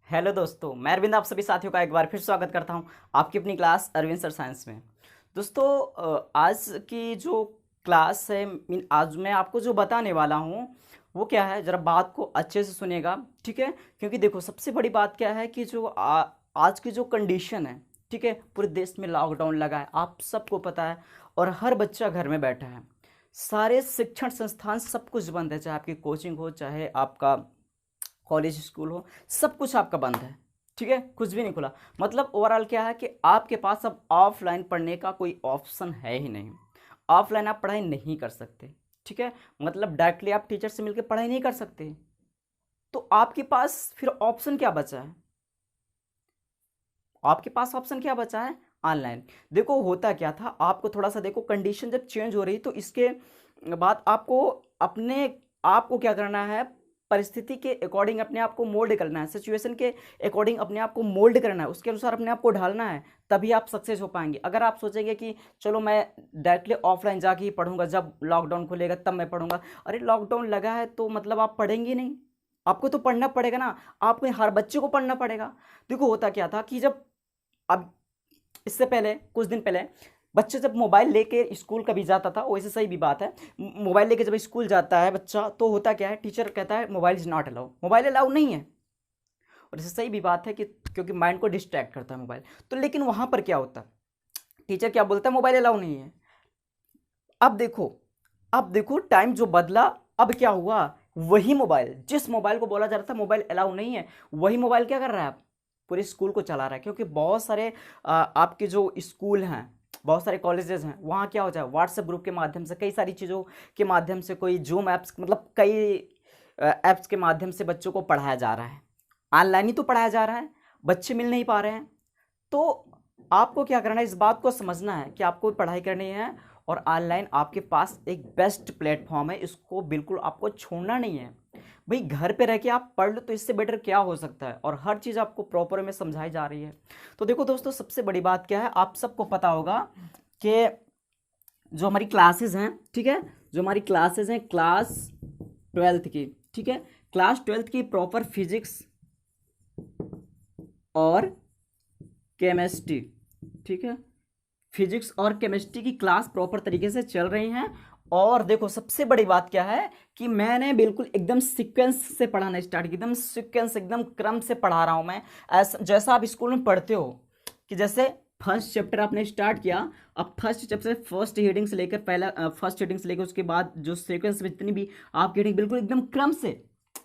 Hello दोस्तों, मैं अरविंद आप सभी साथियों का एक बार फिर स्वागत करता हूं आपकी अपनी क्लास अरविंद सर साइंस में। दोस्तों, आज की जो क्लास है आज मैं आपको जो बताने वाला हूं वो क्या है, ज़रा बात को अच्छे से सुनिएगा। ठीक है, क्योंकि देखो सबसे बड़ी बात क्या है कि जो आज की जो कंडीशन है, ठीक है, पूरे देश में लॉकडाउन लगा है, आप सबको पता है, और हर बच्चा घर में बैठा है। सारे शिक्षण संस्थान सब कुछ बंद है, चाहे आपकी कोचिंग हो, चाहे आपका कॉलेज स्कूल हो, सब कुछ आपका बंद है। ठीक है, कुछ भी नहीं खुला। मतलब ओवरऑल क्या है कि आपके पास अब ऑफलाइन पढ़ने का कोई ऑप्शन है ही नहीं। ऑफलाइन आप पढ़ाई नहीं कर सकते। ठीक है, मतलब डायरेक्टली आप टीचर से मिलकर पढ़ाई नहीं कर सकते। तो आपके पास फिर ऑप्शन क्या बचा है? आपके पास ऑप्शन क्या बचा है? ऑनलाइन। देखो होता क्या था, आपको थोड़ा सा देखो, कंडीशन जब चेंज हो रही तो इसके बाद आपको अपने आपको क्या करना है, परिस्थिति के अकॉर्डिंग अपने आप को मोल्ड करना है, सिचुएशन के अकॉर्डिंग अपने आप को मोल्ड करना है, उसके अनुसार अपने आप को ढालना है, तभी आप सक्सेस हो पाएंगे। अगर आप सोचेंगे कि चलो मैं डायरेक्टली ऑफलाइन जाके ही पढ़ूंगा, जब लॉकडाउन खुलेगा तब मैं पढ़ूंगा, अरे लॉकडाउन लगा है तो मतलब आप पढ़ेंगे नहीं? आपको तो पढ़ना पड़ेगा ना, आपको हर बच्चे को पढ़ना पड़ेगा। देखो होता क्या था कि जब अब इससे पहले कुछ दिन पहले बच्चे जब मोबाइल लेके स्कूल कभी जाता था, वैसे सही भी बात है, मोबाइल लेके जब स्कूल जाता है बच्चा तो होता क्या है, टीचर कहता है mobile is not allow, mobile allow नहीं है। और इससे सही भी बात है कि क्योंकि माइंड को डिस्ट्रैक्ट करता है मोबाइल। तो लेकिन वहां पर क्या होता है, टीचर क्या बोलता है, मोबाइल अलाउ नहीं है। अब देखो, अब देखो टाइम जो बदला, अब क्या हुआ, वही मोबाइल, जिस मोबाइल को बोला जा रहा था मोबाइल अलाउ नहीं है, वही मोबाइल क्या कर रहा है, पूरे स्कूल को चला रहा है। क्योंकि बहुत सारे आपके जो स्कूल हैं, बहुत सारे कॉलेजेस हैं, वहाँ क्या हो जाए, व्हाट्सएप ग्रुप के माध्यम से, कई सारी चीज़ों के माध्यम से, कोई जूम ऐप्स, मतलब कई ऐप्स के माध्यम से बच्चों को पढ़ाया जा रहा है। ऑनलाइन ही तो पढ़ाया जा रहा है, बच्चे मिल नहीं पा रहे हैं। तो आपको क्या करना है, इस बात को समझना है कि आपको पढ़ाई करनी है, और ऑनलाइन आपके पास एक बेस्ट प्लेटफॉर्म है, इसको बिल्कुल आपको छोड़ना नहीं है। भाई घर पे रह के आप पढ़ लो, तो इससे बेटर क्या हो सकता है, और हर चीज़ आपको प्रॉपर में समझाई जा रही है। तो देखो दोस्तों, सबसे बड़ी बात क्या है, आप सबको पता होगा कि जो हमारी क्लासेस हैं, ठीक है, जो हमारी क्लासेस हैं क्लास 12th की, ठीक है, क्लास 12th की प्रॉपर फिजिक्स और केमिस्ट्री, ठीक है, फिजिक्स और केमिस्ट्री की क्लास प्रॉपर तरीके से चल रही हैं। और देखो सबसे बड़ी बात क्या है कि मैंने बिल्कुल एकदम सीक्वेंस से पढ़ाना स्टार्ट किया, एकदम सीक्वेंस, एकदम क्रम से पढ़ा रहा हूं मैं। ऐसा जैसा आप स्कूल में पढ़ते हो कि जैसे फर्स्ट चैप्टर आपने स्टार्ट किया, अब फर्स्ट चैप्टर फर्स्ट हेडिंग से लेकर पहला फर्स्ट हेडिंग से लेकर उसके बाद जो सीक्वेंस में जितनी भी आपकी हेडिंग, बिल्कुल एकदम क्रम से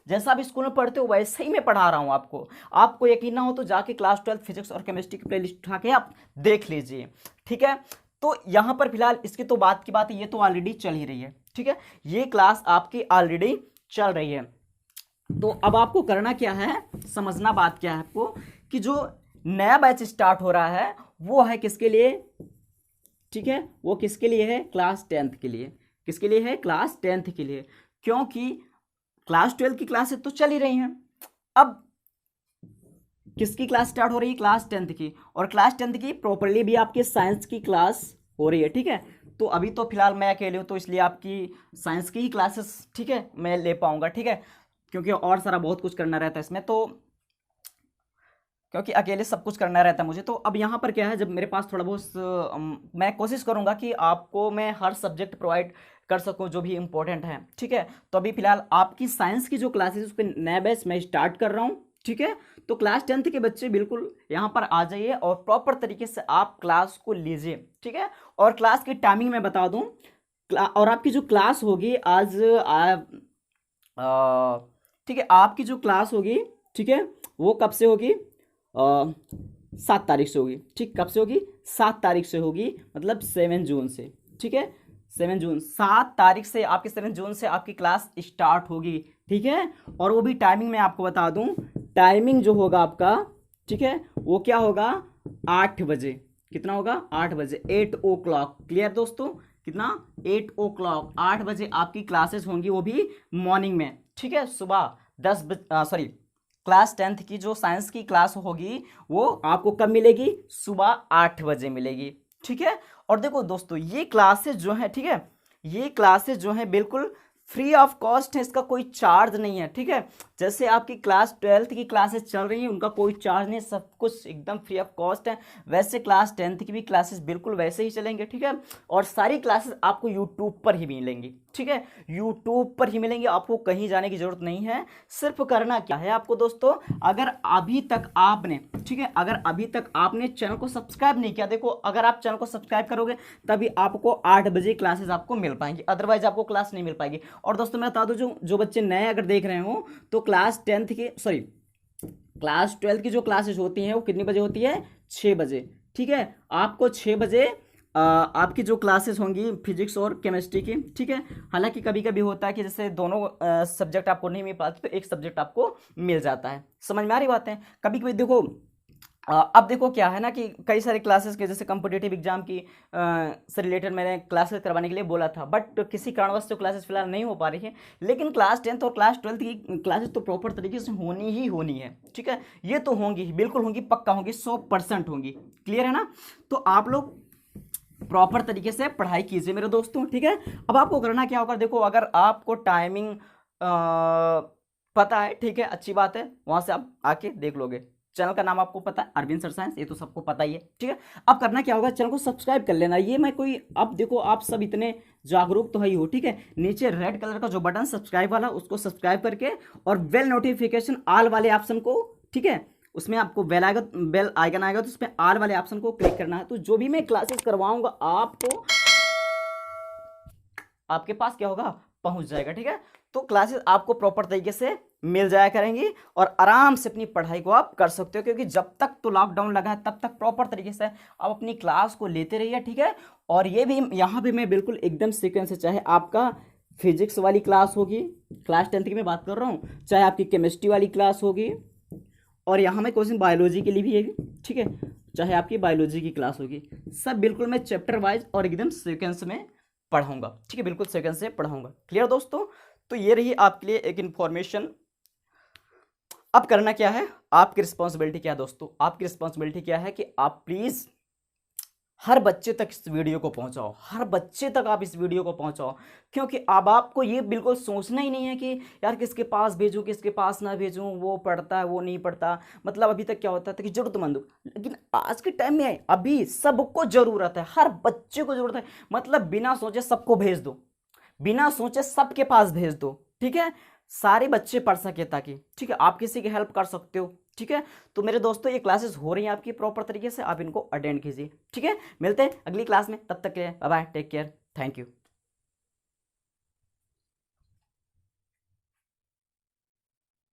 जैसा आप स्कूल में पढ़ते हो वैसे ही मैं पढ़ा रहा हूँ आपको। आपको यकीन ना हो तो जाके क्लास 12 फिजिक्स और केमिस्ट्री की प्लेलिस्ट उठा के आप देख लीजिए। ठीक है, तो यहाँ पर फिलहाल इसकी तो बात की बात है, ये तो ऑलरेडी चल ही रही है। ठीक है, ये क्लास आपकी ऑलरेडी चल रही है। तो अब आपको करना क्या है, समझना बात क्या है आपको, कि जो नया बैच स्टार्ट हो रहा है वो है किसके लिए, ठीक है, वो किसके लिए है, क्लास 10th के लिए। किसके लिए है, क्लास 10th के लिए। क्योंकि क्लास 12 की क्लासेस तो चल ही रही हैं, अब किसकी क्लास स्टार्ट हो रही है, क्लास 10th की। और क्लास 10th की प्रॉपरली भी आपकी साइंस की क्लास हो रही है। ठीक है, तो अभी तो फिलहाल मैं अकेले हूँ, तो इसलिए आपकी साइंस की ही क्लासेस, ठीक है, मैं ले पाऊंगा। ठीक है, क्योंकि और सारा बहुत कुछ करना रहता है इसमें, तो क्योंकि अकेले सब कुछ करना रहता है मुझे। तो अब यहाँ पर क्या है, जब मेरे पास थोड़ा बहुत मैं कोशिश करूँगा कि आपको मैं हर सब्जेक्ट प्रोवाइड कर सकूँ जो भी इंपॉर्टेंट है। ठीक है, तो अभी फिलहाल आपकी साइंस की जो क्लासेस उस पर नया बैच मैं स्टार्ट कर रहा हूँ। ठीक है, तो क्लास 10th के बच्चे बिल्कुल यहाँ पर आ जाइए और प्रॉपर तरीके से आप क्लास को लीजिए। ठीक है, और क्लास की टाइमिंग मैं बता दूँ, और आपकी जो क्लास होगी आज ठीक है, आपकी जो क्लास होगी, ठीक है, वो कब से होगी, 7 तारीख से होगी। ठीक, कब से होगी, 7 तारीख से होगी, मतलब 7 जून से। ठीक है, 7 जून, 7 तारीख से आपकी 7 जून से आपकी क्लास स्टार्ट होगी। ठीक है, और वो भी टाइमिंग मैं आपको बता दूं, टाइमिंग जो होगा आपका, ठीक है, वो क्या होगा, 8 बजे। कितना होगा, 8 बजे, 8 o'clock। क्लियर दोस्तों, कितना, 8 o'clock, 8 बजे आपकी क्लासेस होंगी, वो भी मॉर्निंग में। ठीक है, सुबह 10 बजे, सॉरी, क्लास 10th की जो साइंस की क्लास होगी वो आपको कब मिलेगी, सुबह 8 बजे मिलेगी। ठीक है, और देखो दोस्तों, ये क्लासेस जो है, ठीक है, ये क्लासेस जो है बिल्कुल फ्री ऑफ कॉस्ट है, इसका कोई चार्ज नहीं है, ठीक है। जैसे आपकी क्लास 12th की क्लासेस चल रही हैं, उनका कोई चार्ज नहीं, सब कुछ एकदम फ्री ऑफ कॉस्ट है। वैसे क्लास 10th की भी क्लासेस बिल्कुल वैसे ही चलेंगे, ठीक है। और सारी क्लासेस आपको यूट्यूब पर ही मिलेंगी, ठीक है, यूट्यूब पर ही मिलेंगी, आपको कहीं जाने की जरूरत नहीं है। सिर्फ करना क्या है आपको दोस्तों, अगर अभी तक आपने, ठीक है, अगर अभी तक आपने चैनल को सब्सक्राइब नहीं किया, देखो अगर आप चैनल को सब्सक्राइब करोगे तभी आपको 8 बजे क्लासेस आपको मिल पाएंगी, अदरवाइज आपको क्लास नहीं मिल पाएगी। और दोस्तों मैं बता दूं, जो बच्चे नए अगर देख रहे हो तो क्लास 10th की सॉरी क्लास 12th की जो क्लासेस होती हैं वो कितनी बजे होती है, 6 बजे, ठीक है। आपको 6 बजे आपकी जो क्लासेस होंगी फिजिक्स और केमिस्ट्री की, ठीक है। हालांकि कभी कभी होता है कि जैसे दोनों सब्जेक्ट आपको नहीं मिल पाते तो एक सब्जेक्ट आपको मिल जाता है, समझ में आ रही बात है। कभी कभी देखो अब देखो क्या है ना कि कई सारे क्लासेस के जैसे कॉम्पिटिटिव एग्जाम की से रिलेटेड मैंने क्लासेस करवाने के लिए बोला था, बट किसी कारणवश तो क्लासेस फिलहाल नहीं हो पा रही है। लेकिन क्लास 10th और क्लास 12th की क्लासेस तो प्रॉपर तरीके से होनी ही होनी है, ठीक है। ये तो होंगी, बिल्कुल होंगी, पक्का होंगी, 100% होंगी, क्लियर है ना। तो आप लोग प्रॉपर तरीके से पढ़ाई कीजिए मेरे दोस्तों, ठीक है। अब आपको करना क्या होगा, देखो अगर आपको टाइमिंग पता है, ठीक है, अच्छी बात है, वहां से आप आके देख लोगे। चैनल का नाम आपको पता है, अरविंद सर साइंस, ये तो सबको पता ही है, ठीक है। अब करना क्या होगा, चैनल को सब्सक्राइब कर लेना। ये मैं कोई, अब देखो आप सब इतने जागरूक तो है ही हो, ठीक है। नीचे रेड कलर का जो बटन सब्सक्राइब वाला, उसको सब्सक्राइब करके और बेल नोटिफिकेशन ऑल वाले ऑप्शन को, ठीक है, उसमें आपको बेल आइकन आएगा तो उसमें ऑल वाले ऑप्शन को क्लिक करना है। तो जो भी मैं क्लासेस करवाऊंगा आपको, आपके पास क्या होगा, पहुंच जाएगा, ठीक है। तो क्लासेस आपको प्रॉपर तरीके से मिल जाया करेंगी और आराम से अपनी पढ़ाई को आप कर सकते हो, क्योंकि जब तक तो लॉकडाउन लगा है तब तक प्रॉपर तरीके से आप अपनी क्लास को लेते रहिए, ठीक है। और ये भी यहाँ भी मैं बिल्कुल एकदम सीक्वेंस से, चाहे आपका फिजिक्स वाली क्लास होगी, क्लास 10th की मैं बात कर रहा हूँ, चाहे आपकी केमिस्ट्री वाली क्लास होगी, और यहाँ मैं क्वेश्चन बायोलॉजी के लिए भी है, ठीक है, चाहे आपकी बायोलॉजी की क्लास होगी, सब बिल्कुल मैं चैप्टर वाइज और एकदम सीक्वेंस में पढ़ाऊंगा, ठीक है, बिल्कुल सेकंड से पढ़ाऊंगा, क्लियर दोस्तों। तो ये रही आपके लिए एक इंफॉर्मेशन। अब करना क्या है, आपकी रिस्पॉन्सिबिलिटी क्या है दोस्तों, आपकी रिस्पॉन्सिबिलिटी क्या है कि आप प्लीज हर बच्चे तक इस वीडियो को पहुंचाओ, हर बच्चे तक आप इस वीडियो को पहुंचाओ। क्योंकि अब आपको ये बिल्कुल सोचना ही नहीं है कि यार किसके पास भेजूं किसके पास ना भेजूं, वो पढ़ता है वो नहीं पढ़ता। मतलब अभी तक क्या होता था कि जरूरतमंद, लेकिन आज के टाइम में अभी सबको जरूरत है, हर बच्चे को जरूरत है। मतलब बिना सोचे सबको भेज दो, बिना सोचे सबके पास भेज दो, ठीक है, सारे बच्चे पढ़ सके ताकि, ठीक है, आप किसी की हेल्प कर सकते हो, ठीक है। तो मेरे दोस्तों ये क्लासेस हो रही हैं आपकी प्रॉपर तरीके से, आप इनको अटेंड कीजिए, ठीक है। मिलते हैं अगली क्लास में, तब तक के लिए bye bye, take care, thank you.